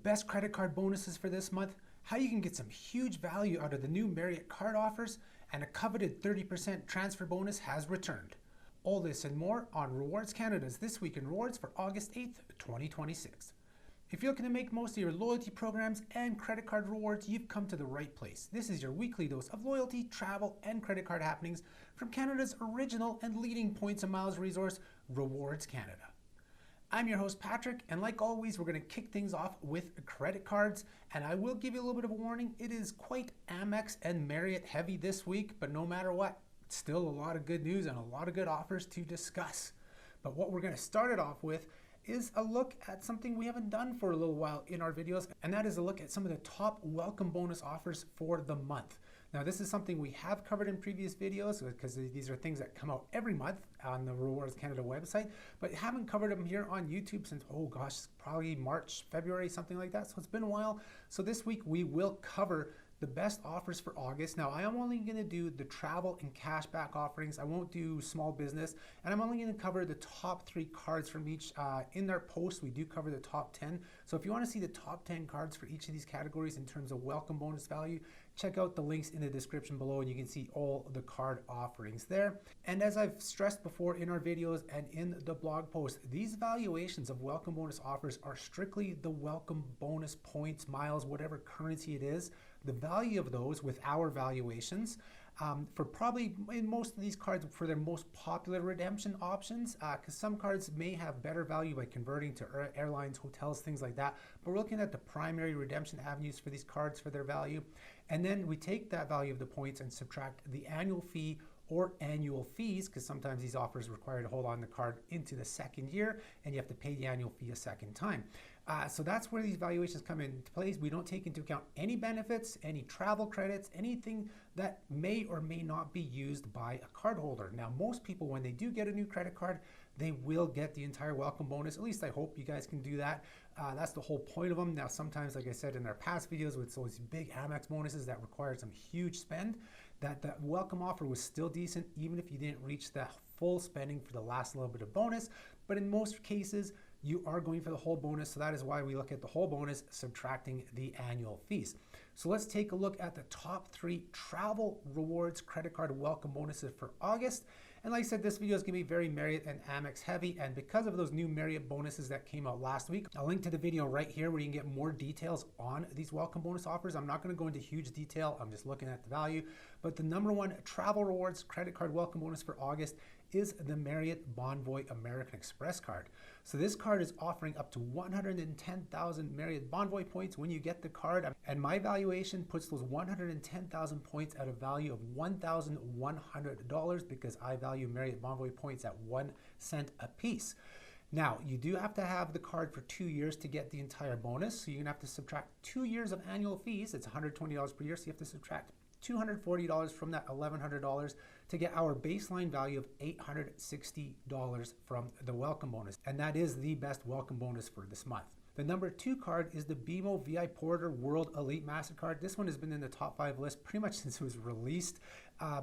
best credit card bonuses for this month, how you can get some huge value out of the new Marriott card offers, and a coveted 30% transfer bonus has returned. All this and more on Rewards Canada's This Week in Rewards for August 8th, 2026. If you're looking to make most of your loyalty programs and credit card rewards, you've come to the right place. This is your weekly dose of loyalty, travel, and credit card happenings from Canada's original and leading points and miles resource, Rewards Canada. I'm your host, Patrick, and like always, we're going to kick things off with credit cards. And I will give you a little bit of a warning. It is quite Amex and Marriott heavy this week, but no matter what, it's still a lot of good news and a lot of good offers to discuss. But what we're going to start it off with is a look at something we haven't done for a little while in our videos, and that is a look at some of the top welcome bonus offers for the month. Now, this is something we have covered in previous videos because these are things that come out every month on the Rewards Canada website, but haven't covered them here on YouTube since, oh gosh, probably March, February, something like that. So it's been a while. So this week we will cover the best offers for August. Now, I am only going to do the travel and cashback offerings. I won't do small business, and I'm only going to cover the top 3 cards from each. In their post, we do cover the top 10. So if you want to see the top 10 cards for each of these categories in terms of welcome bonus value, check out the links in the description below, and you can see all the card offerings there. And as I've stressed before in our videos and in the blog post, these valuations of welcome bonus offers are strictly the welcome bonus points, miles, whatever currency it is. The value of those with our valuations for probably in most of these cards for their most popular redemption options, because some cards may have better value by converting to airlines, hotels, things like that. But we're looking at the primary redemption avenues for these cards for their value. And then we take that value of the points and subtract the annual fee or annual fees, because sometimes these offers require to hold on the card into the second year and you have to pay the annual fee a second time. So that's where these valuations come into place. We don't take into account any benefits, any travel credits, anything that may or may not be used by a cardholder. Now, most people, when they do get a new credit card, they will get the entire welcome bonus. At least I hope you guys can do that. That's the whole point of them. Now, sometimes, like I said in our past videos, with those big Amex bonuses that require some huge spend, that welcome offer was still decent, even if you didn't reach that full spending for the last little bit of bonus. But in most cases, you are going for the whole bonus. So that is why we look at the whole bonus, subtracting the annual fees. So let's take a look at the top 3 travel rewards credit card welcome bonuses for August. And like I said, this video is going to be very Marriott and Amex heavy. And because of those new Marriott bonuses that came out last week, I'll link to the video right here where you can get more details on these welcome bonus offers. I'm not going to go into huge detail. I'm just looking at the value. But the #1 travel rewards credit card welcome bonus for August is the Marriott Bonvoy American Express card. So this card is offering up to 110,000 Marriott Bonvoy points when you get the card. And my valuation puts those 110,000 points at a value of $1,100 because I value Marriott Bonvoy points at 1 cent a piece. Now, you do have to have the card for 2 years to get the entire bonus. So you're gonna have to subtract 2 years of annual fees. It's $120 per year. So you have to subtract $240 from that $1,100 to get our baseline value of $860 from the welcome bonus. And that is the best welcome bonus for this month. The #2 card is the BMO VI Porter World Elite MasterCard. This one has been in the top 5 list pretty much since it was released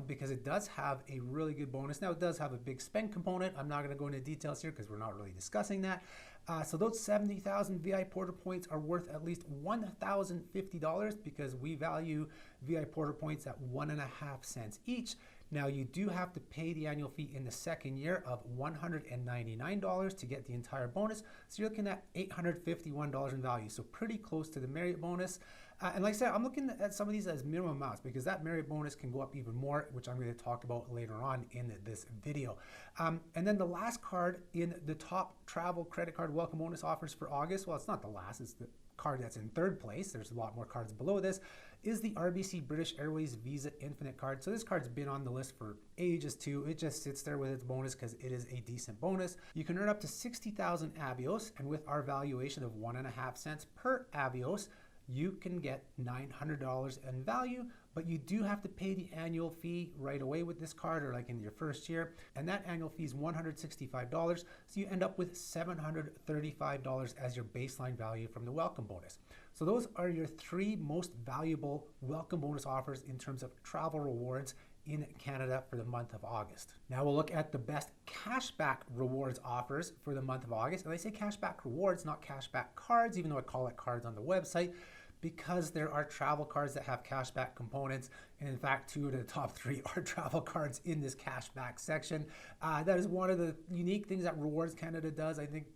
because it does have a really good bonus. Now, it does have a big spend component. I'm not going to go into details here because we're not really discussing that. So those 70,000 VI Porter points are worth at least $1,050 because we value VI Porter points at 1.5 cents each. Now, you do have to pay the annual fee in the second year of $199 to get the entire bonus. So you're looking at $851 in value. So pretty close to the Marriott bonus. And like I said, I'm looking at some of these as minimum amounts because that Marriott bonus can go up even more, which I'm going to talk about later on in this video. And then the last card in the top travel credit card welcome bonus offers for August, well, it's not the last, it's the card that's in 3rd place. There's a lot more cards below this, is the RBC British Airways Visa Infinite card. So this card's been on the list for ages too. It just sits there with its bonus because it is a decent bonus. You can earn up to 60,000 Avios, and with our valuation of 1.5 cents per Avios, you can get $900 in value, but you do have to pay the annual fee right away with this card or like in your first year. And that annual fee is $165. So you end up with $735 as your baseline value from the welcome bonus. So those are your 3 most valuable welcome bonus offers in terms of travel rewards in Canada for the month of August. Now we'll look at the best cashback rewards offers for the month of August. And I say cashback rewards, not cashback cards, even though I call it cards on the website, because there are travel cards that have cashback components. And in fact, 2 of the top 3 are travel cards in this cashback section. That is one of the unique things that Rewards Canada does. I think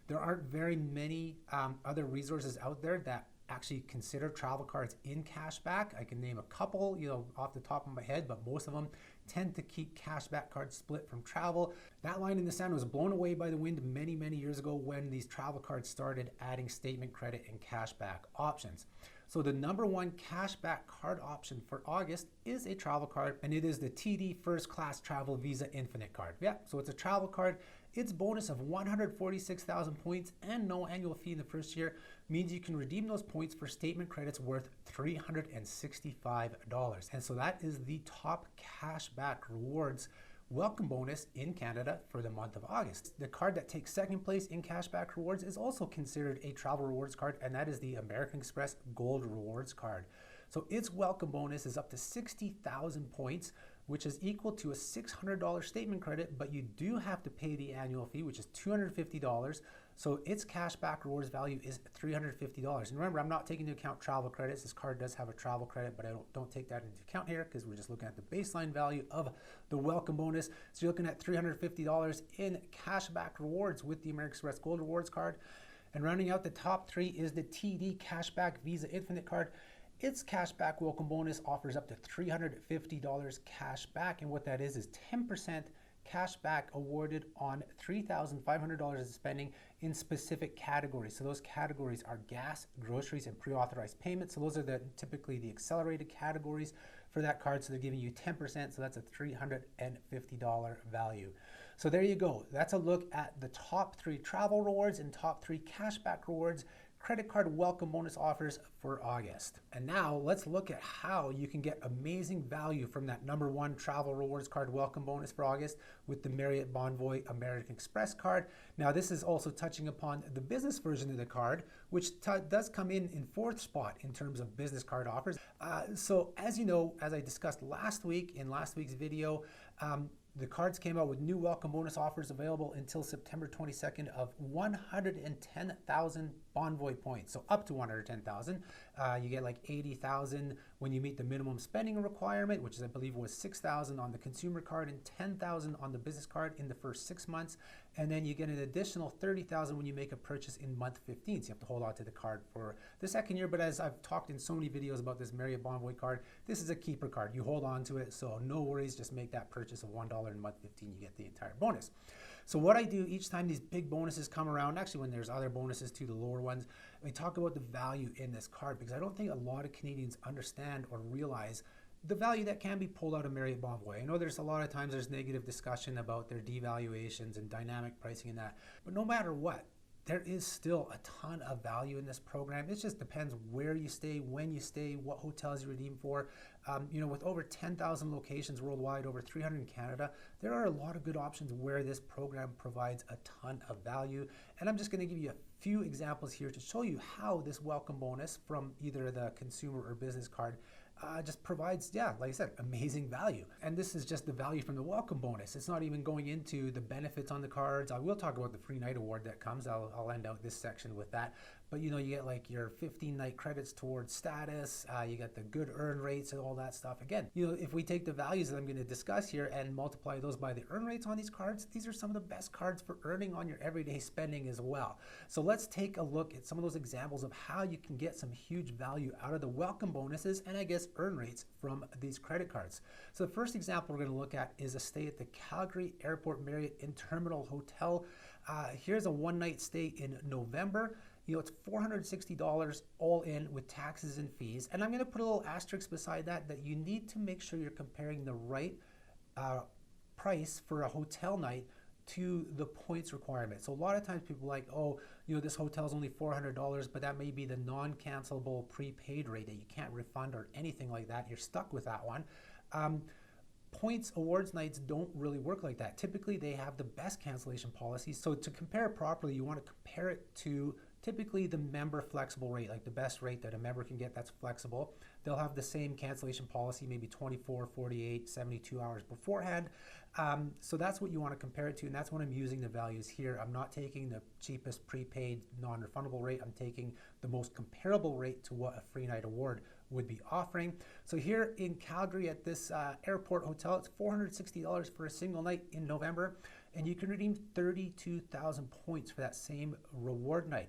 there aren't very many other resources out there that actually consider travel cards in cashback. I can name a couple, off the top of my head, but most of them tend to keep cashback cards split from travel. That line in the sand was blown away by the wind many, many years ago when these travel cards started adding statement credit and cashback options. So the number 1 cashback card option for August is a travel card, and it is the TD First Class Travel Visa Infinite card. Yeah, so it's a travel card. Its bonus of 146,000 points and no annual fee in the first year means you can redeem those points for statement credits worth $365. And so that is the top cashback rewards welcome bonus in Canada for the month of August. The card that takes second place in cashback rewards is also considered a travel rewards card, and that is the American Express Gold Rewards card. So its welcome bonus is up to 60,000 points, which is equal to a $600 statement credit, but you do have to pay the annual fee, which is $250. So its cashback rewards value is $350. And remember, I'm not taking into account travel credits. This card does have a travel credit, but I don't take that into account here because we're just looking at the baseline value of the welcome bonus. So you're looking at $350 in cashback rewards with the American Express Gold Rewards card. And rounding out the top 3 is the TD Cashback Visa Infinite card. Its cashback welcome bonus offers up to $350 cash back, and what that is 10% cash back awarded on $3,500 of spending in specific categories. So those categories are gas, groceries, and pre-authorized payments. So those are typically the accelerated categories for that card. So they're giving you 10%, so that's a $350 value. So there you go. That's a look at the top 3 travel rewards and top 3 cashback rewards credit card welcome bonus offers for August. And now let's look at how you can get amazing value from that number 1 travel rewards card welcome bonus for August with the Marriott Bonvoy American Express card. Now this is also touching upon the business version of the card, which does come in 4th spot in terms of business card offers. So as you know, as I discussed last week in last week's video, the cards came out with new welcome bonus offers available until September 22nd of 110,000 Bonvoy points. So up to 110,000. You get like 80,000 when you meet the minimum spending requirement, which is, I believe, was 6,000 on the consumer card and 10,000 on the business card in the first 6 months. And then you get an additional 30,000 when you make a purchase in month 15. So you have to hold on to the card for the second year. But as I've talked in so many videos about this Marriott Bonvoy card, this is a keeper card. You hold on to it, so no worries. Just make that purchase of $1 in month 15. You get the entire bonus. So what I do each time these big bonuses come around, actually when there's other bonuses too, the lower ones, I talk about the value in this card because I don't think a lot of Canadians understand or realize the value that can be pulled out of Marriott Bonvoy. I know there's a lot of times there's negative discussion about their devaluations and dynamic pricing and that, but no matter what, there is still a ton of value in this program. It just depends where you stay, when you stay, what hotels you redeem for. With over 10,000 locations worldwide, over 300 in Canada, there are a lot of good options where this program provides a ton of value. And I'm just going to give you a few examples here to show you how this welcome bonus from either the consumer or business card just provides, like I said, amazing value. And this is just the value from the welcome bonus. It's not even going into the benefits on the cards. I will talk about the free night award that comes. I'll end out this section with that. But you get like your 15-night credits towards status, you got the good earn rates and all that stuff. Again, if we take the values that I'm going to discuss here and multiply those by the earn rates on these cards, these are some of the best cards for earning on your everyday spending as well. So let's take a look at some of those examples of how you can get some huge value out of the welcome bonuses and I guess earn rates from these credit cards. So the first example we're going to look at is a stay at the Calgary Airport Marriott Interminal Hotel. Here's a one-night stay in November. It's $460 all in with taxes and fees. And I'm going to put a little asterisk beside that you need to make sure you're comparing the right price for a hotel night to the points requirement. So a lot of times people are like, this hotel is only $400, but that may be the non-cancelable prepaid rate that you can't refund or anything like that. You're stuck with that one. Points awards nights don't really work like that. Typically, they have the best cancellation policies. So to compare it properly, you want to compare it to typically the member flexible rate, like the best rate that a member can get that's flexible. They'll have the same cancellation policy, maybe 24, 48, 72 hours beforehand. So that's what you want to compare it to, and that's when I'm using the values here. I'm not taking the cheapest prepaid non-refundable rate. I'm taking the most comparable rate to what a free night award would be offering. So here in Calgary at this airport hotel, it's $460 for a single night in November, and you can redeem 32,000 points for that same reward night.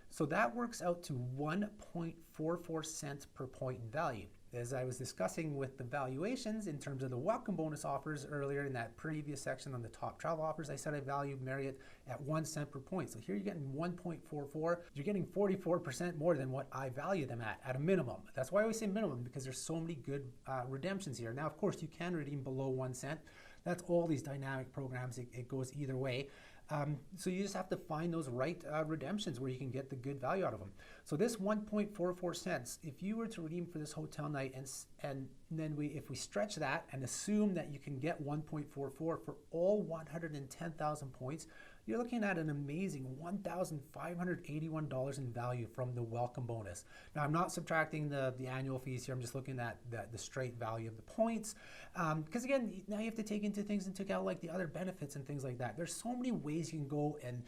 So that works out to 1.44 cents per point in value. As I was discussing with the valuations in terms of the welcome bonus offers earlier in that previous section on the top travel offers, I said I value Marriott at 1 cent per point. So here you're getting 1.44. You're getting 44% more than what I value them at a minimum. That's why I always say minimum, because there's so many good redemptions here. Now, of course, you can redeem below 1 cent. That's all these dynamic programs. It goes either way. So you just have to find those right redemptions where you can get the good value out of them. So this 1.44 cents, if you were to redeem for this hotel night, and then if we stretch that and assume that you can get 1.44 for all 110,000 points, you're looking at an amazing $1,581 in value from the welcome bonus. Now, I'm not subtracting the annual fees here. I'm just looking at the straight value of the points. Because again, now you have to take into account like the other benefits and things like that. There's so many ways you can go and,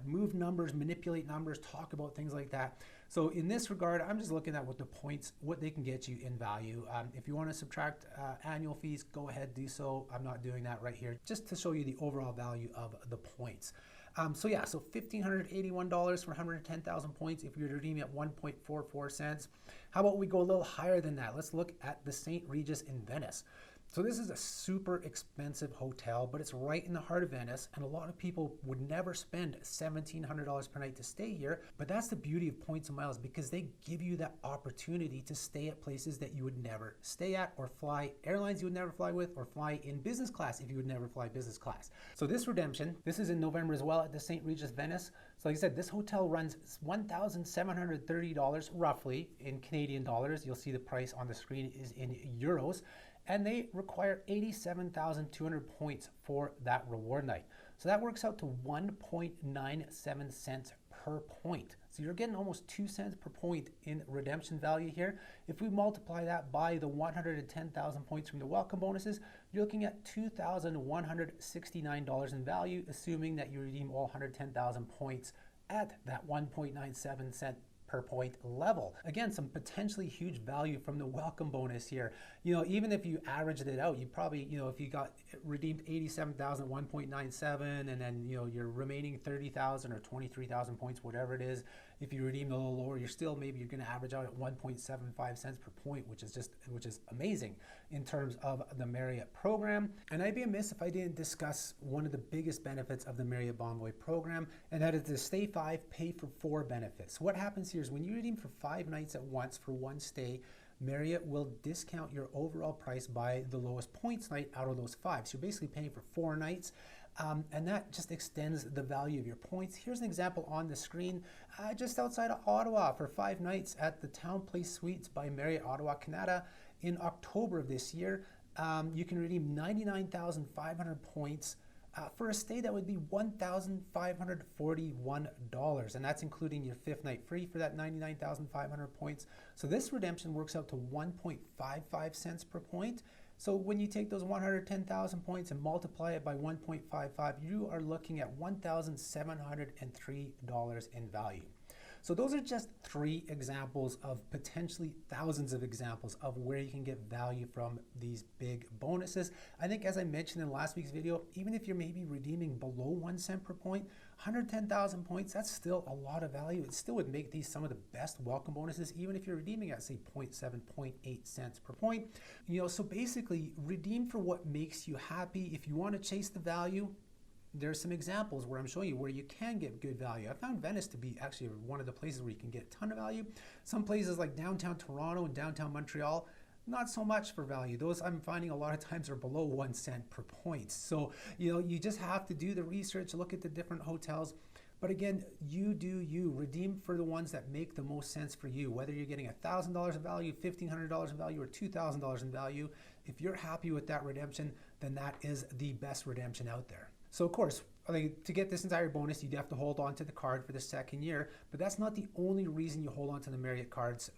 move numbers, manipulate numbers, talk about things like that. So in this regard, I'm just looking at what the points, what they can get you in value. If you want to subtract annual fees, go ahead, do so. I'm not doing that right here, just to show you the overall value of the points. So $1,581 for 110,000 points if you're redeeming at 1.44 cents. How about we go a little higher than that? Let's look at the St. Regis in Venice. So this is a super expensive hotel, but it's right in the heart of Venice, and a lot of people would never spend $1,700 per night to stay here. But that's the beauty of points and miles, because they give you that opportunity to stay at places that you would never stay at, or fly airlines you would never fly with, or fly in business class if you would never fly business class. So this redemption, this is in November as well at the St. Regis Venice. So like I said, this hotel runs $1,730 roughly in Canadian dollars. You'll see the price on the screen is in euros. And they require 87,200 points for that reward night. So that works out to 1.97 cents per point. So you're getting almost 2 cents per point in redemption value here. If we multiply that by the 110,000 points from the welcome bonuses, you're looking at $2,169 in value, assuming that you redeem all 110,000 points at that 1.97 cent per point level. Again, some potentially huge value from the welcome bonus here. Even if you averaged it out, you probably, if you got redeemed 87,000 at 1.97, and then, your remaining 30,000 or 23,000 points, whatever it is, if you redeem a little lower, you're going to average out at 1.75 cents per point, which is amazing in terms of the Marriott program. And I'd be amiss if I didn't discuss one of the biggest benefits of the Marriott Bonvoy program, and that is the Stay 5, Pay for 4 benefits. So what happens here is when you redeem for 5 nights at once for one stay, Marriott will discount your overall price by the lowest points night out of those 5. So you're basically paying for 4 nights. And that just extends the value of your points. Here's an example on the screen, just outside of Ottawa for 5 nights at the Town Place Suites by Marriott Ottawa, Canada in October of this year. You can redeem 99,500 points for a stay that would be $1,541, and that's including your 5th night free for that 99,500 points. So this redemption works out to 1.55 cents per point. So when you take those 110,000 points and multiply it by 1.55, you are looking at $1,703 in value. So those are just 3 examples of potentially thousands of examples of where you can get value from these big bonuses. I think, as I mentioned in last week's video, even if you're maybe redeeming below 1 cent per point, 110,000 points, that's still a lot of value. It still would make these some of the best welcome bonuses, even if you're redeeming at, say, 0.7, 0.8 cents per point. So basically, redeem for what makes you happy. If you want to chase the value, there's some examples where I'm showing you where you can get good value. I found Venice to be actually one of the places where you can get a ton of value. Some places like downtown Toronto and downtown Montreal, not so much for value. Those I'm finding a lot of times are below 1 cent per point. So, you just have to do the research, look at the different hotels. But again, you do you. Redeem for the ones that make the most sense for you, whether you're getting $1,000 in value, $1,500 in value, or $2,000 in value. If you're happy with that redemption, then that is the best redemption out there. So of course, to get this entire bonus, you'd have to hold on to the card for the second year, but that's not the only reason you hold on to the Marriott cards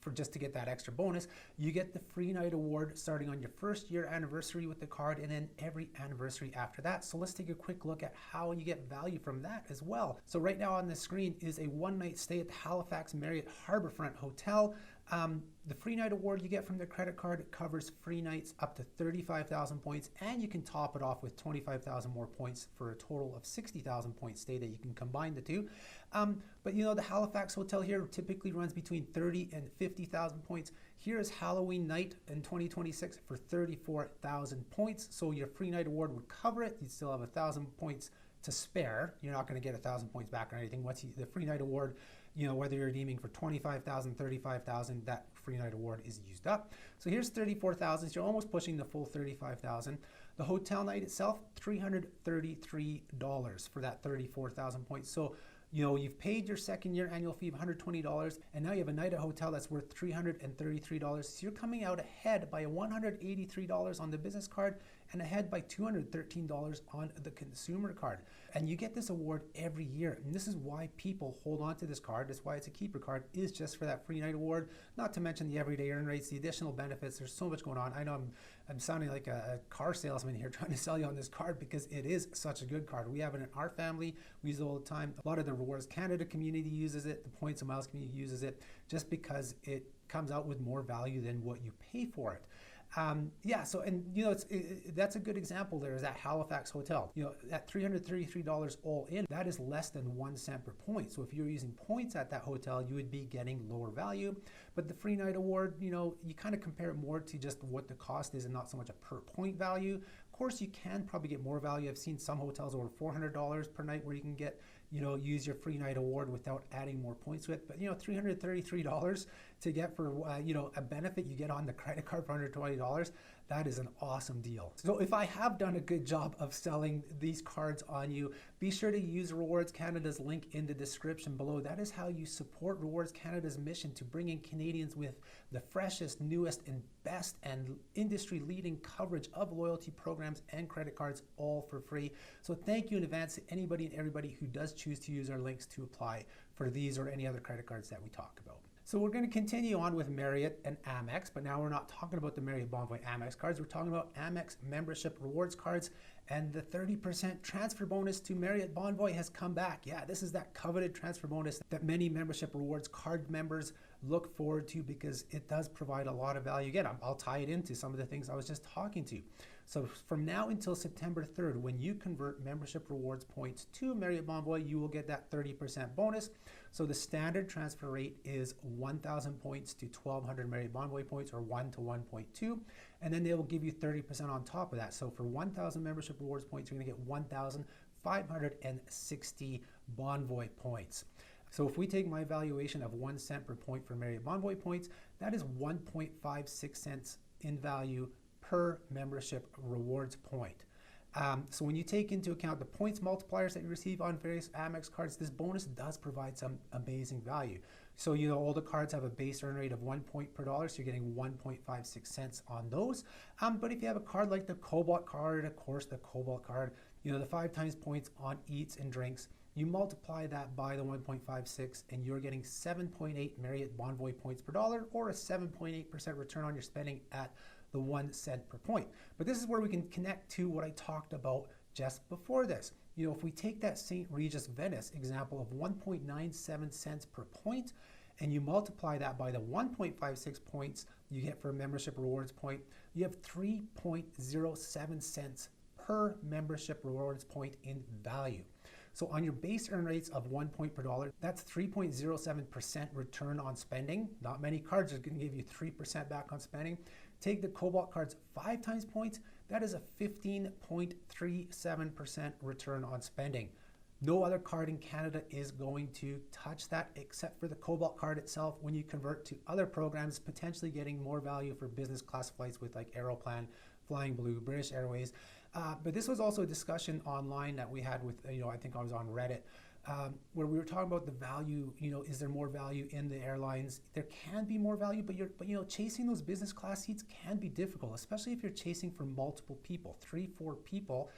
for just to get that extra bonus. You get the free night award starting on your first year anniversary with the card, and then every anniversary after that. So let's take a quick look at how you get value from that as well. So right now on the screen is a one-night stay at the Halifax Marriott Harbourfront Hotel. The free night award you get from the credit card covers free nights up to 35,000 points, and you can top it off with 25,000 more points for a total of 60,000 point stay that you can combine the two. But you know, the Halifax Hotel here typically runs between 30 and 50,000 points. Here is Halloween night in 2026 for 34,000 points. So your free night award would cover it. You'd still have 1,000 points to spare. You're not going to get 1,000 points back or anything. Once the free night award, you know, whether you're redeeming for 25,000, 35,000, that free night award is used up. So here's 34,000. So you're almost pushing the full 35,000. The hotel night itself, $333 for that 34,000 points. So, you know, you've paid your second year annual fee of $120, and now you have a night at hotel that's worth $333. So you're coming out ahead by $183 on the business card and ahead by $213 on the consumer card. And you get this award every year. And this is why people hold on to this card. That's why it's a keeper card, is just for that free night award, not to mention the everyday earn rates, the additional benefits. There's so much going on. I know I'm sounding like a car salesman here trying to sell you on this card because it is such a good card. We have it in our family. We use it all the time. A lot of the Rewards Canada community uses it. The Points and Miles community uses it just because it comes out with more value than what you pay for it. Yeah, so, and you know, that's a good example there is that Halifax Hotel. You know, at $333 all in, that is less than 1 cent per point. So if you're using points at that hotel, you would be getting lower value. But the free night award, you know, you kind of compare it more to just what the cost is and not so much a per point value. Of course, you can probably get more value. I've seen some hotels over $400 per night where you can get, you know, use your free night award without adding more points to it. But, you know, $333 to get for, you know, a benefit you get on the credit card for $120, that is an awesome deal. So if I have done a good job of selling these cards on you, be sure to use Rewards Canada's link in the description below. That is how you support Rewards Canada's mission to bring in Canadians with the freshest, newest, and best and industry-leading coverage of loyalty programs and credit cards, all for free. So thank you in advance to anybody and everybody who does choose to use our links to apply for these or any other credit cards that we talk about. So we're going to continue on with Marriott and Amex, but now we're not talking about the Marriott Bonvoy Amex cards. We're talking about Amex membership rewards cards, and the 30% transfer bonus to Marriott Bonvoy has come back. Yeah, this is that coveted transfer bonus that many membership rewards card members look forward to because it does provide a lot of value. Again, I'll tie it into some of the things I was just talking to. So from now until September 3rd, when you convert membership rewards points to Marriott Bonvoy, you will get that 30% bonus. So the standard transfer rate is 1,000 points to 1,200 Marriott Bonvoy points, or 1 to 1.2. And then they will give you 30% on top of that. So for 1,000 membership rewards points, you're going to get 1,560 Bonvoy points. So if we take my valuation of 1 cent per point for Marriott Bonvoy points, that is 1.56 cents in value per membership rewards point. So when you take into account the points multipliers that you receive on various Amex cards, this bonus does provide some amazing value. So, you know, all the cards have a base earn rate of 1 point per dollar, so you're getting 1.56 cents on those. But if you have a card like the Cobalt card, of course, the Cobalt card, you know, the 5 times points on eats and drinks, you multiply that by the 1.56 and you're getting 7.8 Marriott Bonvoy points per dollar, or a 7.8% return on your spending at the 1 cent per point. But this is where we can connect to what I talked about just before this. You know, if we take that St. Regis Venice example of 1.97 cents per point, and you multiply that by the 1.56 points you get for a membership rewards point, you have 3.07 cents per membership rewards point in value. So on your base earn rates of 1 point per dollar, that's 3.07% return on spending. Not many cards are going to give you 3% back on spending. Take the Cobalt cards 5 times points, that is a 15.37% return on spending. No other card in Canada is going to touch that except for the Cobalt card itself when you convert to other programs, potentially getting more value for business class flights with like Aeroplan, Flying Blue, British Airways. But this was also a discussion online that we had with, you know, I think I was on Reddit, where we were talking about the value, you know, is there more value in the airlines? There can be more value, but you know, chasing those business class seats can be difficult, especially if you're chasing for multiple people, 3-4 people.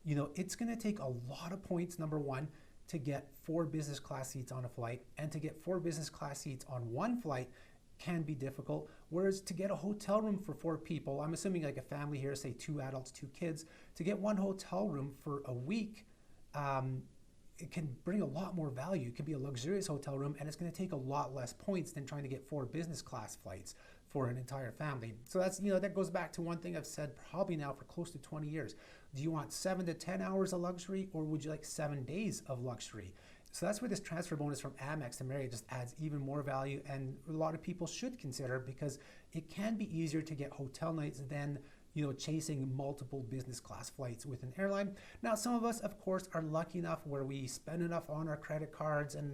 it's going to take a lot of points, number one, to get 4 business class seats on a flight, and to get 4 business class seats on one flight can be difficult. Whereas to get a hotel room for 4 people, I'm assuming like a family here, say 2 adults, 2 kids, to get one hotel room for a week, it can bring a lot more value. It can be a luxurious hotel room, and it's going to take a lot less points than trying to get 4 business class flights for an entire family. So that's, that goes back to one thing I've said probably now for close to 20 years. Do you want 7 to 10 hours of luxury, or would you like 7 days of luxury? So that's where this transfer bonus from Amex to Marriott just adds even more value, and a lot of people should consider, because it can be easier to get hotel nights than chasing multiple business class flights with an airline. Now, some of us, of course, are lucky enough where we spend enough on our credit cards, and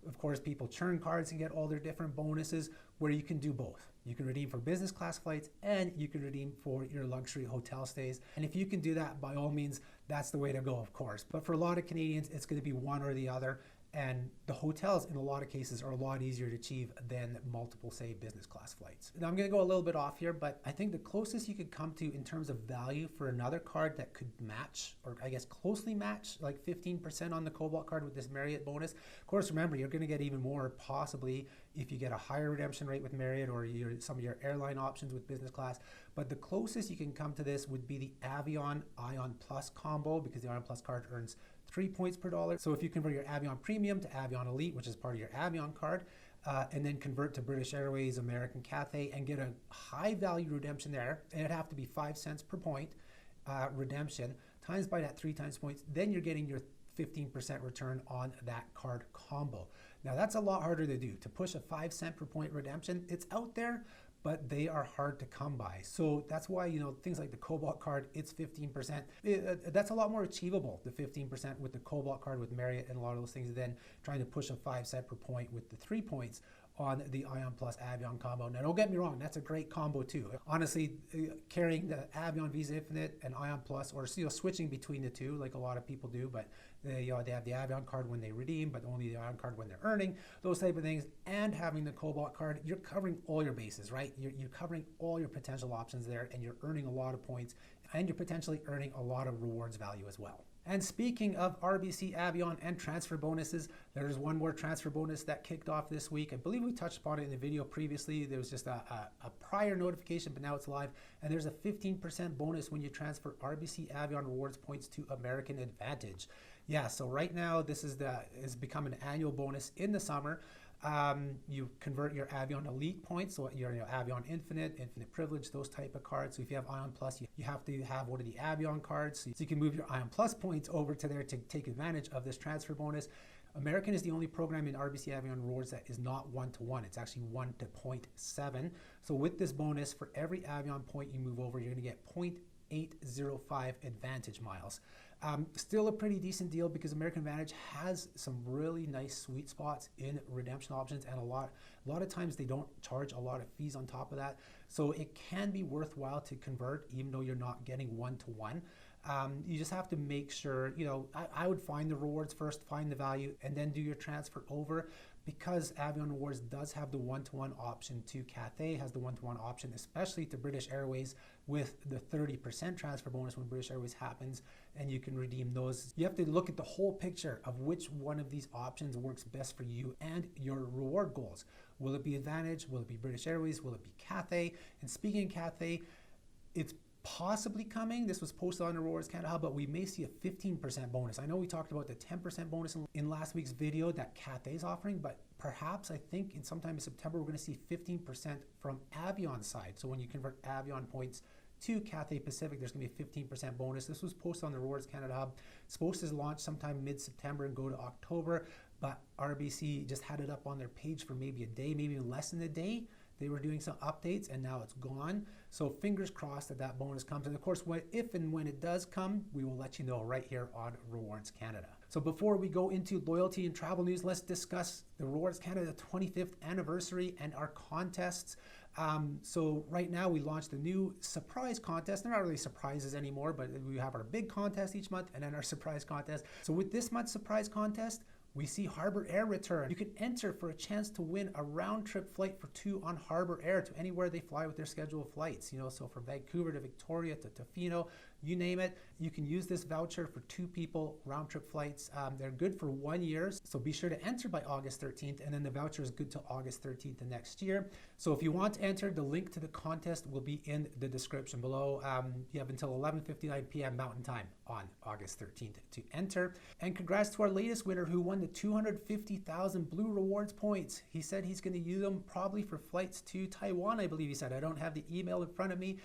of course, people churn cards and get all their different bonuses, where you can do both. You can redeem for business class flights, and you can redeem for your luxury hotel stays. And if you can do that, by all means, that's the way to go, of course. But for a lot of Canadians, it's going to be one or the other. And the hotels, in a lot of cases, are a lot easier to achieve than multiple, say, business class flights. Now, I'm going to go a little bit off here, but I think the closest you could come to in terms of value for another card that could match, or I guess closely match, like 15% on the Cobalt card with this Marriott bonus. Of course, remember, you're going to get even more possibly if you get a higher redemption rate with Marriott, or some of your airline options with business class. But the closest you can come to this would be the Avion Ion Plus combo, because the Ion Plus card earns 3 points per dollar. So if you convert your Avion Premium to Avion Elite, which is part of your Avion card, and then convert to British Airways, American Cathay, and get a high value redemption there, and it'd have to be 5 cents per point redemption, times by that 3 times points, then you're getting your 15% return on that card combo. Now that's a lot harder to do, to push a 5 cent per point redemption. It's out there, but they are hard to come by. So that's why, things like the Cobalt card, it's 15%. That's a lot more achievable, the 15% with the Cobalt card with Marriott and a lot of those things, than trying to push a 5 cent per point with the 3 points on the Ion Plus Avion combo. Now, don't get me wrong, that's a great combo too. Honestly, carrying the Avion Visa Infinite and Ion Plus, or switching between the two, like a lot of people do, but they have the Avion card when they redeem, but only the Ion card when they're earning, those type of things, and having the Cobalt card, you're covering all your bases, right? You're covering all your potential options there, and you're earning a lot of points, and you're potentially earning a lot of rewards value as well. And speaking of RBC Avion and transfer bonuses, there's one more transfer bonus that kicked off this week. I believe we touched upon it in the video previously. There was just a prior notification, but now it's live. And there's a 15% bonus when you transfer RBC Avion Rewards points to American AAdvantage. Yeah, so right now this is become an annual bonus in the summer. You convert your Avion Elite points, so your Avion Infinite Privilege, those type of cards. So if you have Ion Plus, you have to have one of the Avion cards, so you can move your Ion Plus points over to there to take advantage of this transfer bonus. American is the only program in RBC Avion Rewards that is not 1-to-1. It's actually 1 to 0.7. So with this bonus, for every Avion point you move over, you're going to get 0.805 Advantage miles. Still a pretty decent deal, because American AAdvantage has some really nice sweet spots in redemption options, and a lot of times they don't charge a lot of fees on top of that. So it can be worthwhile to convert, even though you're not getting 1-to-1. You just have to make sure, I would find the rewards first, find the value, and then do your transfer over, because Avion Rewards does have the 1-to-1 option to Cathay, has the 1-to-1 option, especially to British Airways, with the 30% transfer bonus when British Airways happens, and you can redeem those. You have to look at the whole picture of which one of these options works best for you and your reward goals. Will it be AAdvantage? Will it be British Airways? Will it be Cathay? And speaking of Cathay, it's possibly coming. This was posted on the Rewards Canada Hub, but we may see a 15% bonus. I know we talked about the 10% bonus in last week's video that Cathay is offering, but perhaps I think sometime in September we're going to see 15% from Avion's side. So when you convert Avion points to Cathay Pacific, there's going to be a 15% bonus. This was posted on the Rewards Canada Hub. It's supposed to launch sometime mid-September and go to October, but RBC just had it up on their page for maybe a day, maybe less than a day. They were doing some updates, and now it's gone. So fingers crossed that bonus comes. And of course, if and when it does come, we will let you know right here on Rewards Canada. So before we go into loyalty and travel news, let's discuss the Rewards Canada 25th anniversary and our contests. So right now we launched a new surprise contest. They're not really surprises anymore, but we have our big contest each month and then our surprise contest. So with this month's surprise contest, we see Harbour Air return. You can enter for a chance to win a round-trip flight for 2 on Harbour Air to anywhere they fly with their scheduled flights. So from Vancouver to Victoria to Tofino, you name it. You can use this voucher for 2 people, round trip flights. They're good for 1 year, so be sure to enter by August 13th, and then the voucher is good till August 13th of next year. So if you want to enter, the link to the contest will be in the description below. You have until 11:59 p.m. Mountain Time on August 13th to enter. And congrats to our latest winner who won the 250,000 Blue Rewards points. He said he's going to use them probably for flights to Taiwan, I believe he said. I don't have the email in front of me.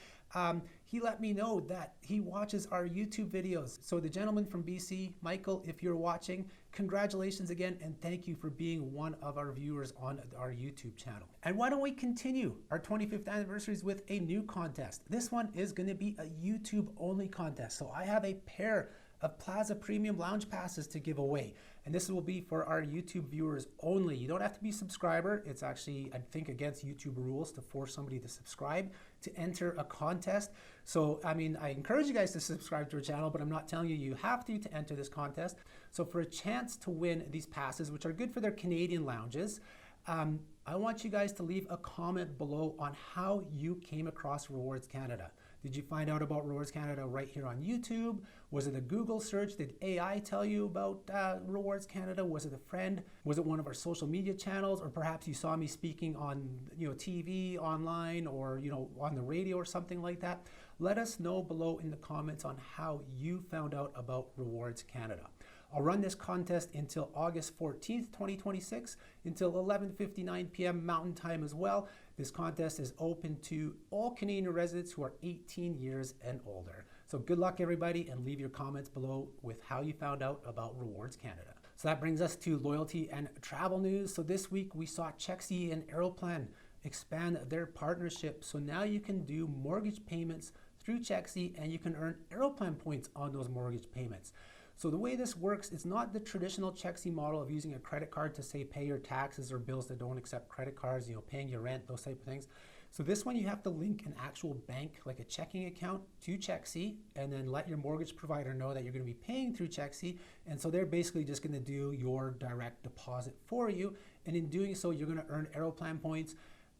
He let me know that he watches our YouTube videos. So the gentleman from BC, Michael, if you're watching, congratulations again, and thank you for being one of our viewers on our YouTube channel. And why don't we continue our 25th anniversaries with a new contest? This one is going to be a YouTube only contest. So I have a pair of Plaza Premium Lounge Passes to give away. And this will be for our YouTube viewers only. You don't have to be a subscriber. It's actually, I think, against YouTube rules to force somebody to subscribe to enter a contest. So, I mean, I encourage you guys to subscribe to our channel, but I'm not telling you you have to enter this contest. So for a chance to win these passes, which are good for their Canadian lounges, I want you guys to leave a comment below on how you came across Rewards Canada. Did you find out about Rewards Canada right here on YouTube? Was it a Google search? Did AI tell you about Rewards Canada? Was it a friend? Was it one of our social media channels? Or perhaps you saw me speaking on TV, online, or on the radio or something like that? Let us know below in the comments on how you found out about Rewards Canada. I'll run this contest until August 14th, 2026, until 11:59 p.m. Mountain Time as well. This contest is open to all Canadian residents who are 18 years and older. So good luck, everybody, and leave your comments below with how you found out about Rewards Canada. So that brings us to loyalty and travel news. So this week we saw Chexy and Aeroplan expand their partnership. So now you can do mortgage payments through Chexy and you can earn Aeroplan points on those mortgage payments. So the way this works, it's not the traditional Chexy model of using a credit card to say pay your taxes or bills that don't accept credit cards, paying your rent, those type of things. So this one you have to link an actual bank, like a checking account, to Chexy, and then let your mortgage provider know that you're going to be paying through Chexy. And so they're basically just going to do your direct deposit for you. And in doing so, you're going to earn Aeroplan points.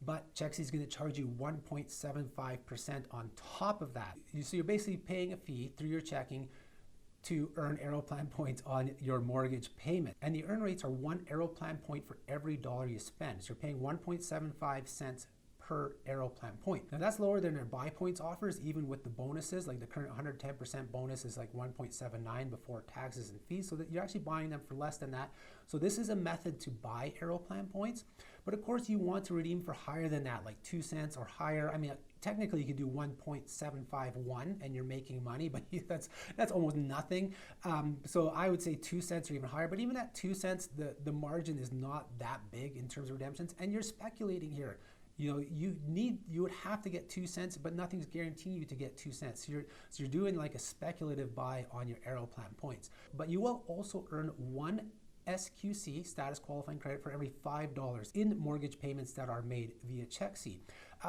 But Chexy is going to charge you 1.75% on top of that. So you're basically paying a fee through your checking to earn Aeroplan points on your mortgage payment. And the earn rates are 1 Aeroplan point for every dollar you spend. So you're paying 1.75 cents per Aeroplan point. Now that's lower than their buy points offers, even with the bonuses. Like the current 110% bonus is like 1.79 before taxes and fees, so that you're actually buying them for less than that. So this is a method to buy Aeroplan points, but of course you want to redeem for higher than that, like 2 cents or higher. I mean, technically you could do 1.751 and you're making money, but that's almost nothing. So I would say 2 cents or even higher, but even at 2 cents, the margin is not that big in terms of redemptions, and you're speculating here. You would have to get 2 cents, but nothing's guaranteeing you to get 2 cents. So you're doing like a speculative buy on your Aeroplan points. But you will also earn 1 SQC, status qualifying credit, for every $5 in mortgage payments that are made via Chexy.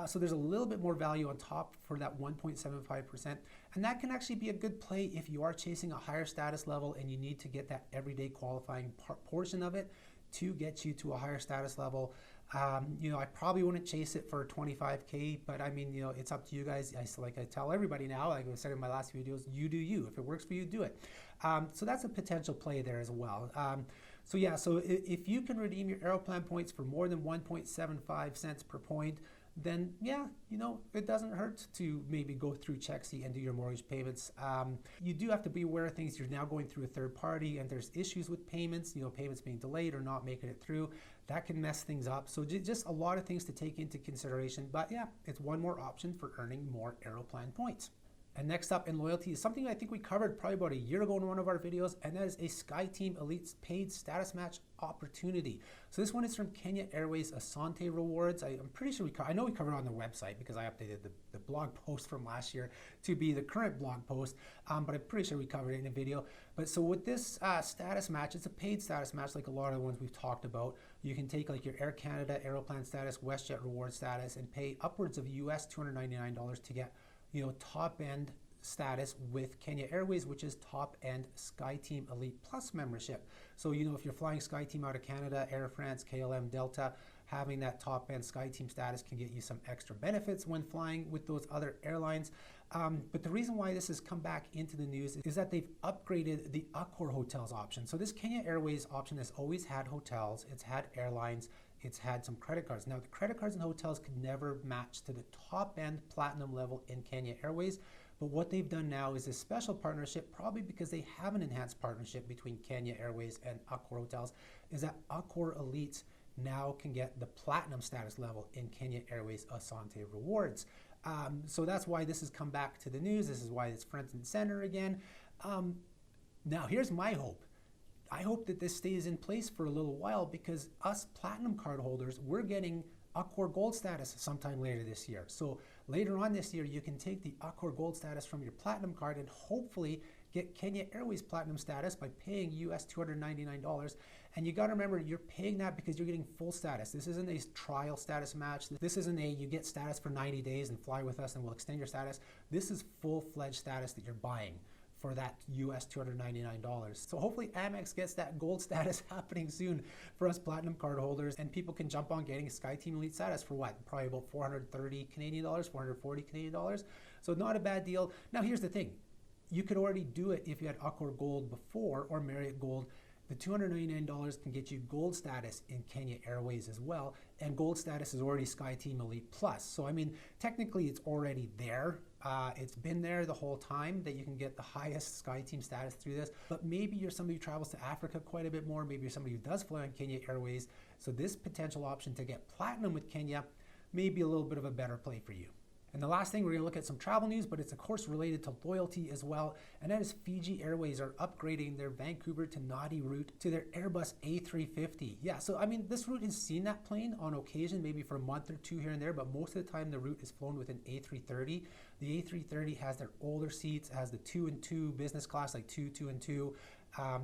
So there's a little bit more value on top for that 1.75%. And that can actually be a good play if you are chasing a higher status level and you need to get that everyday qualifying portion of it to get you to a higher status level. I probably wouldn't chase it for 25K, but I mean, it's up to you guys. I tell everybody now, like I said in my last videos, you do you. If it works for you, do it. So that's a potential play there as well. So if you can redeem your Aeroplan points for more than 1.75 cents per point, then yeah, it doesn't hurt to maybe go through Chexy and do your mortgage payments. You do have to be aware of things. You're now going through a third party and there's issues with payments, payments being delayed or not making it through. That can mess things up. So just a lot of things to take into consideration. But yeah, it's one more option for earning more Aeroplan points. And next up in loyalty is something I think we covered probably about a year ago in one of our videos, and that is a SkyTeam Elite paid status match opportunity. So this one is from Kenya Airways Asante Rewards. I'm pretty sure I know we covered it on the website because I updated the blog post from last year to be the current blog post, but I'm pretty sure we covered it in a video. But so with this status match, it's a paid status match like a lot of the ones we've talked about. You can take like your Air Canada, Aeroplan status, WestJet Reward status, and pay upwards of US $299 to get top end status with Kenya Airways, which is top-end SkyTeam Elite Plus membership. So, if you're flying SkyTeam out of Canada, Air France, KLM, Delta, having that top-end SkyTeam status can get you some extra benefits when flying with those other airlines. But the reason why this has come back into the news is that they've upgraded the Accor hotels option. So this Kenya Airways option has always had hotels, it's had airlines, it's had some credit cards. Now the credit cards and hotels could never match to the top-end platinum level in Kenya Airways. But what they've done now is a special partnership, probably because they have an enhanced partnership between Kenya Airways and Accor hotels, is that Accor Elites now can get the platinum status level in Kenya Airways Asante Rewards. So that's why this has come back to the news. This is why it's front and center again. Now here's my hope. I hope that this stays in place for a little while, because us platinum card holders, we're getting Accor Gold status sometime later this year. So later on this year, you can take the Accor Gold status from your platinum card and hopefully get Kenya Airways platinum status by paying US $299. And you got to remember, you're paying that because you're getting full status. This isn't a trial status match. This isn't a you get status for 90 days and fly with us and we'll extend your status. This is full-fledged status that you're buying for that US $299. So hopefully Amex gets that gold status happening soon for us platinum card holders, and people can jump on getting SkyTeam Elite status for what? Probably about 430 Canadian dollars, 440 Canadian dollars. So not a bad deal. Now here's the thing. You could already do it if you had Accor Gold before or Marriott Gold. The $299 can get you gold status in Kenya Airways as well, and gold status is already SkyTeam Elite Plus. So I mean, technically it's already there. It's been there the whole time that you can get the highest SkyTeam status through this, but maybe you're somebody who travels to Africa quite a bit more, maybe you're somebody who does fly on Kenya Airways, so this potential option to get platinum with Kenya may be a little bit of a better play for you. And the last thing, we're going to look at some travel news, but it's of course related to loyalty as well. And that is Fiji Airways are upgrading their Vancouver to Nadi route to their Airbus A350. Yeah, so I mean, this route has seen that plane on occasion, maybe for a month or two here and there, but most of the time the route is flown with an A330. The A330 has their older seats, has the 2 and 2 business class, like 2 and 2.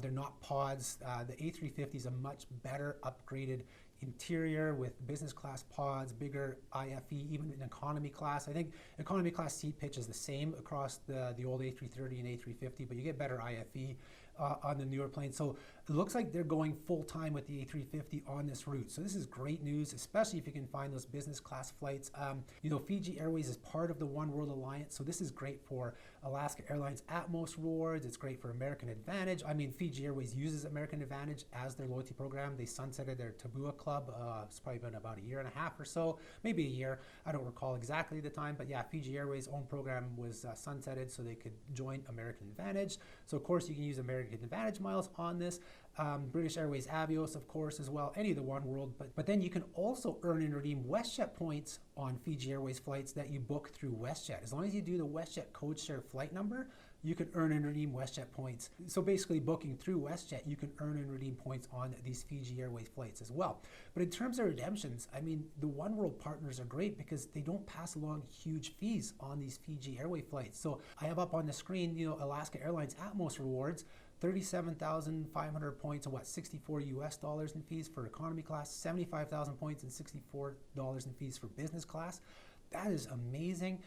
They're not pods. The A350 is a much better upgraded interior with business class pods, bigger IFE, even in economy class. I think economy class seat pitch is the same across the old A330 and A350, but you get better IFE on the newer plane. So it looks like they're going full time with the A350 on this route. So this is great news, especially if you can find those business class flights. Fiji Airways is part of the One World Alliance, so this is great for Alaska Airlines Atmos Rewards. It's great for American AAdvantage. I mean, Fiji Airways uses American AAdvantage as their loyalty program. They sunsetted their Tabua Club. It's probably been about a year and a half or so, maybe a year. I don't recall exactly the time, but yeah, Fiji Airways' own program was sunsetted so they could join American AAdvantage. So of course you can use American AAdvantage miles on this. British Airways Avios, of course, as well, any of the One World, but then you can also earn and redeem WestJet points on Fiji Airways flights that you book through WestJet. As long as you do the WestJet code share flight number, you can earn and redeem WestJet points. So basically booking through WestJet, you can earn and redeem points on these Fiji Airways flights as well. But in terms of redemptions, I mean, the One World partners are great because they don't pass along huge fees on these Fiji Airways flights. So I have up on the screen, Alaska Airlines Atmos Rewards, 37,500 points and $64 US in fees for economy class, 75,000 points and $64 in fees for business class. That is amazing.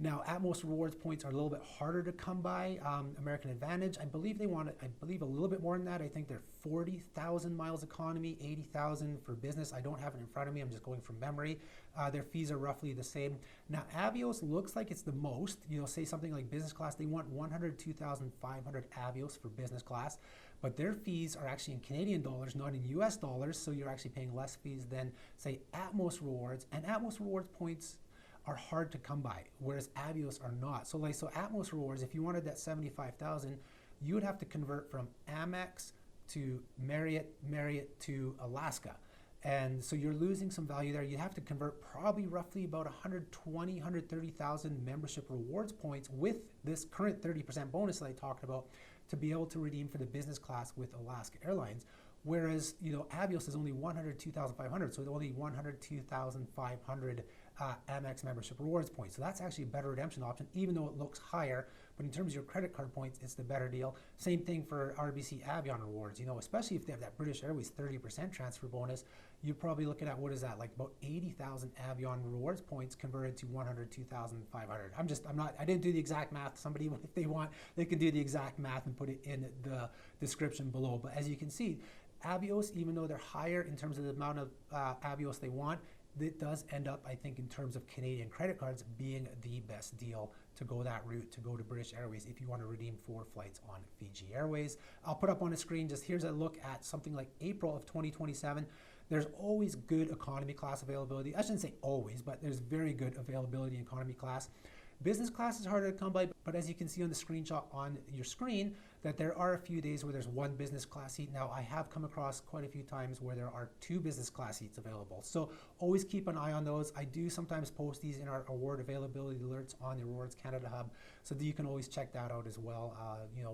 Now, Atmos Rewards points are a little bit harder to come by. American AAdvantage, I believe they want a little bit more than that. I think they're 40,000 miles economy, 80,000 for business. I don't have it in front of me. I'm just going from memory. Their fees are roughly the same. Now, Avios looks like it's the most. Say something like business class, they want 102,500 Avios for business class, but their fees are actually in Canadian dollars, not in US dollars, so you're actually paying less fees than, say, Atmos Rewards. And Atmos Rewards points are hard to come by, whereas Avios are not. So Atmos Rewards, if you wanted that 75,000, you would have to convert from Amex to Marriott to Alaska. And so you're losing some value there. You have to convert probably roughly about 120, 130,000 membership rewards points with this current 30% bonus that I talked about to be able to redeem for the business class with Alaska Airlines. Whereas, Avios is only 102,500, so it's only 102,500 Amex membership rewards points. So that's actually a better redemption option, even though it looks higher, but in terms of your credit card points, it's the better deal. Same thing for RBC Avion Rewards, especially if they have that British Airways 30% transfer bonus, you're probably looking at, what is that, like about 80,000 Avion Rewards points converted to 102,500. I didn't do the exact math. Somebody, if they want, they can do the exact math and put it in the description below. But as you can see, Avios, even though they're higher in terms of the amount of Avios they want, it does end up, I think, in terms of Canadian credit cards, being the best deal to go that route, to go to British Airways if you want to redeem 4 flights on Fiji Airways. I'll put up on the screen, just here's a look at something like April of 2027. There's always good economy class availability. I shouldn't say always, but there's very good availability in economy class. Business class is harder to come by, but as you can see on the screenshot on your screen, that there are a few days where there's 1 business class seat. Now, I have come across quite a few times where there are 2 business class seats available. So always keep an eye on those. I do sometimes post these in our award availability alerts on the Rewards Canada Hub, so that you can always check that out as well.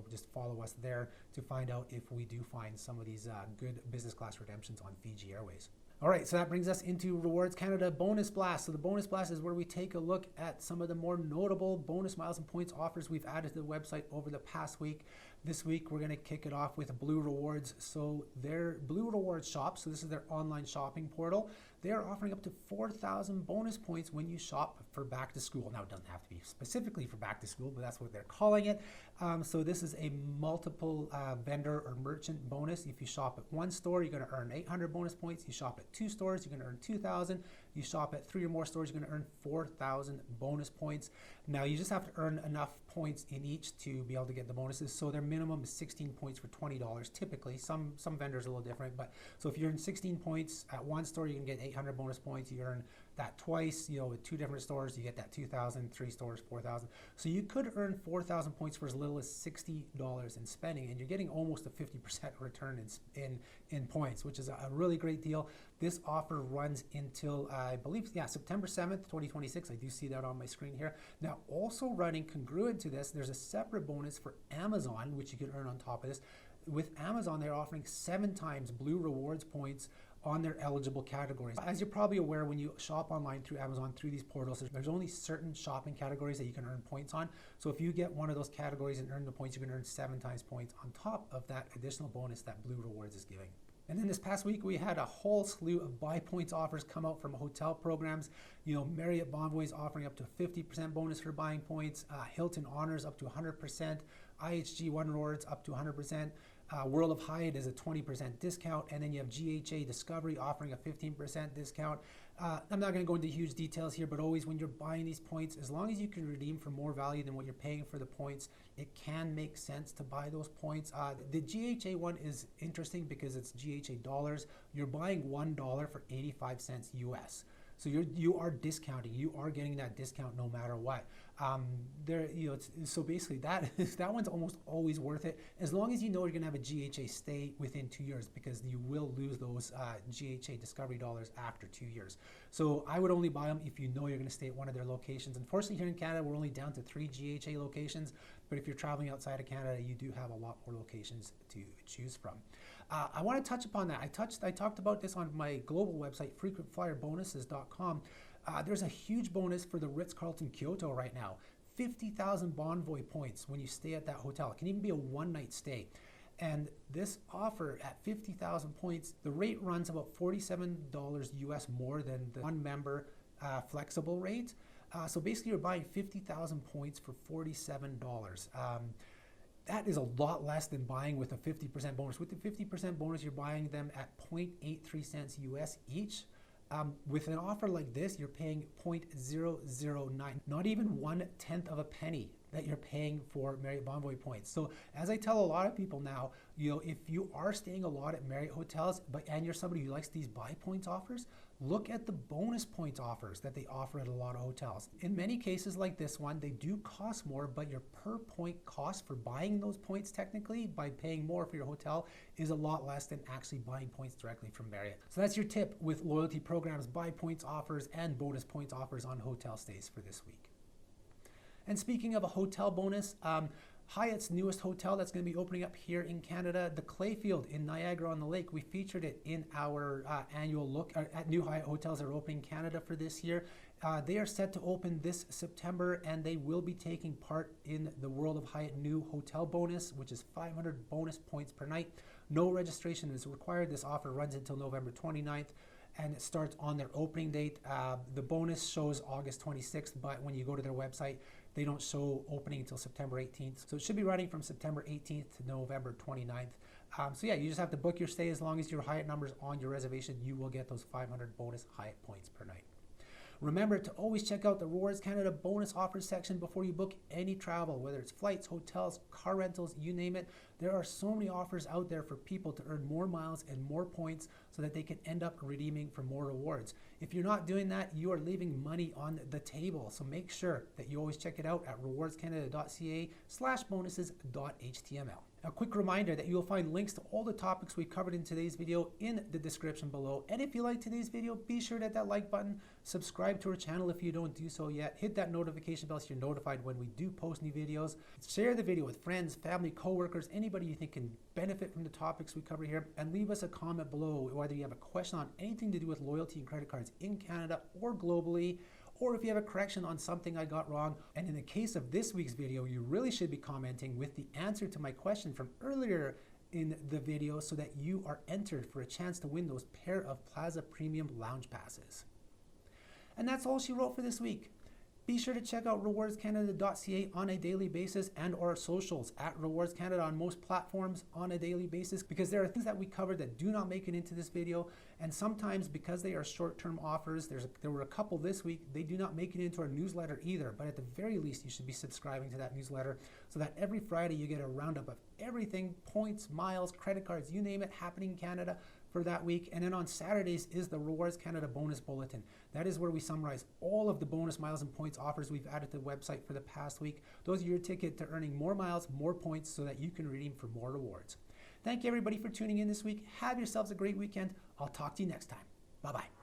Just follow us there to find out if we do find some of these good business class redemptions on Fiji Airways. All right, so that brings us into Rewards Canada Bonus Blast. So the Bonus Blast is where we take a look at some of the more notable bonus miles and points offers we've added to the website over the past week. This week, we're going to kick it off with Blue Rewards. So their Blue Rewards shop, so this is their online shopping portal, they are offering up to 4,000 bonus points when you shop for back to school. Now, it doesn't have to be specifically for back to school, but that's what they're calling it. So this is a multiple vendor or merchant bonus. If you shop at 1 store, you're going to earn 800 bonus points. You shop at 2 stores, you're going to earn 2,000. You shop at 3 or more stores, you're going to earn 4,000 bonus points. Now, you just have to earn enough points in each to be able to get the bonuses. So their minimum is 16 points for $20. Typically, some vendors are a little different, but so if you earn 16 points at 1 store, you can get 800 bonus points. You earn that twice, with 2 different stores, you get that 2,000, 3 stores, 4,000. So you could earn 4,000 points for as little as $60 in spending, and you're getting almost a 50% return in points, which is a really great deal. This offer runs until, I believe, September 7th, 2026. I do see that on my screen here. Now, also running congruent to this, there's a separate bonus for Amazon, which you can earn on top of this. With Amazon, they're offering 7 times Blue Rewards points on their eligible categories. As you're probably aware, when you shop online through Amazon, through these portals, there's only certain shopping categories that you can earn points on. So if you get one of those categories and earn the points, you can earn 7 times points on top of that additional bonus that Blue Rewards is giving. And then this past week, we had a whole slew of buy points offers come out from hotel programs. Marriott Bonvoy is offering up to 50% bonus for buying points. Hilton Honors up to 100%. IHG One Rewards up to 100%. World of Hyatt is a 20% discount, and then you have GHA Discovery offering a 15% discount. I'm not going to go into huge details here, but always when you're buying these points, as long as you can redeem for more value than what you're paying for the points, it can make sense to buy those points. The GHA one is interesting because it's GHA dollars. You're buying $1 for 85 cents US. So you are discounting. You are getting that discount no matter what. So basically that one's almost always worth it, as long as you know you're going to have a GHA stay within 2 years, because you will lose those GHA Discovery dollars after 2 years. So I would only buy them if you know you're going to stay at one of their locations. Unfortunately, here in Canada, we're only down to 3 GHA locations, but if you're traveling outside of Canada, you do have a lot more locations to choose from. I want to touch upon that. I talked about this on my global website, frequentflyerbonuses.com. There's a huge bonus for the Ritz-Carlton Kyoto right now. 50,000 Bonvoy points when you stay at that hotel. It can even be a one-night stay. And this offer at 50,000 points, the rate runs about $47 US more than the one-member flexible rate. So basically, you're buying 50,000 points for $47. That is a lot less than buying with a 50% bonus. With the 50% bonus, you're buying them at 0.83 cents US each. With an offer like this, you're paying 0.009, not even 1/10 of a penny that you're paying for Marriott Bonvoy points. So as I tell a lot of people now, if you are staying a lot at Marriott hotels, and you're somebody who likes these buy points offers, look at the bonus points offers that they offer at a lot of hotels. In many cases like this one, they do cost more, but your per point cost for buying those points, technically, by paying more for your hotel, is a lot less than actually buying points directly from Marriott. So that's your tip with loyalty programs, buy points offers, and bonus points offers on hotel stays for this week. And speaking of a hotel bonus, Hyatt's newest hotel that's going to be opening up here in Canada, the Clayfield in Niagara-on-the-Lake. We featured it in our annual look at new Hyatt hotels that are opening in Canada for this year. They are set to open this September, and they will be taking part in the World of Hyatt new hotel bonus, which is 500 bonus points per night. No registration is required. This offer runs until November 29th. And it starts on their opening date. The bonus shows August 26th, but when you go to their website, they don't show opening until September 18th. So it should be running from September 18th to November 29th. So yeah, you just have to book your stay. As long as your Hyatt number's on your reservation, you will get those 500 bonus Hyatt points per night. Remember to always check out the Rewards Canada bonus offers section before you book any travel, whether it's flights, hotels, car rentals, you name it. There are so many offers out there for people to earn more miles and more points so that they can end up redeeming for more rewards. If you're not doing that, you are leaving money on the table. So make sure that you always check it out at rewardscanada.ca/bonuses.html. A quick reminder that you'll find links to all the topics we covered in today's video in the description below. And if you like today's video, be sure to hit that like button, subscribe to our channel if you don't do so yet, hit that notification bell so you're notified when we do post new videos. Share the video with friends, family, coworkers, anybody you think can benefit from the topics we cover here, and leave us a comment below whether you have a question on anything to do with loyalty and credit cards in Canada or globally, or if you have a correction on something I got wrong. And in the case of this week's video, you really should be commenting with the answer to my question from earlier in the video so that you are entered for a chance to win those pair of Plaza Premium Lounge Passes. And that's all she wrote for this week. Be sure to check out rewardscanada.ca on a daily basis and our socials at Rewards Canada on most platforms on a daily basis, because there are things that we covered that do not make it into this video, and sometimes because they are short-term offers, there were a couple this week, they do not make it into our newsletter either, but at the very least you should be subscribing to that newsletter so that every Friday you get a roundup of everything, points, miles, credit cards, you name it, happening in Canada for that week. And then on Saturdays is the Rewards Canada Bonus Bulletin. That is where we summarize all of the bonus miles and points offers we've added to the website for the past week. Those are your ticket to earning more miles, more points so that you can redeem for more rewards. Thank you everybody for tuning in this week. Have yourselves a great weekend. I'll talk to you next time. Bye-bye.